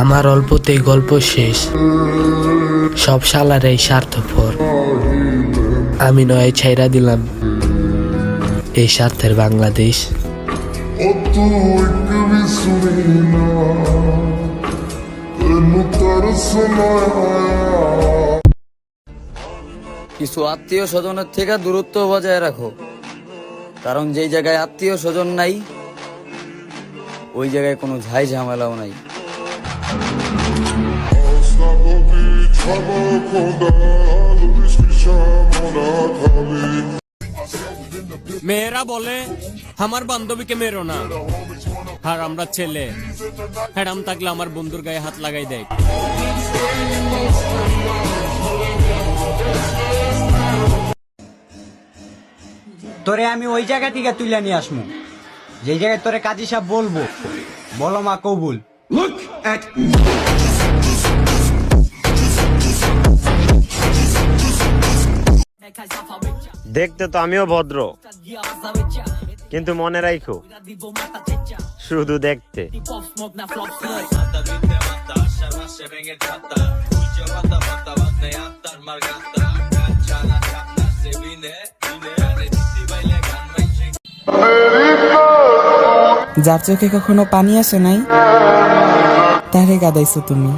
আমার অল্পতেই গল্প শেষ, সব শালারাই স্বার্থপর। আমি নয় ছাইরা দিলাম এই স্বার্থের বাংলাদেশ। কিছু আত্মীয় স্বজনের থেকে দূরত্ব বজায় রাখো, কারণ যেই জায়গায় আত্মীয় স্বজন নাই ওই জায়গায় কোনো ঝাই ঝামেলাও নাই। মেয়েরা বলে আমার বান্ধবীকে মেরো না, আর আমরা ছেলে হ্যাডাম থাকলে আমার বন্ধুর গায়ে হাত লাগাই দেয়। তোরে আমি ওই জায়গা থেকে তুলে নিয়ে আসমু যে জায়গায় তোরে কাজী সাহেব বলবো, বলো মা কবুল। দেখতে তো আমিও ভদ্র, কিন্তু মনে রাখো শুধু দেখতে। যার চোখে কখনো পানি আসে নাই তারে গাদাইছো তুমি।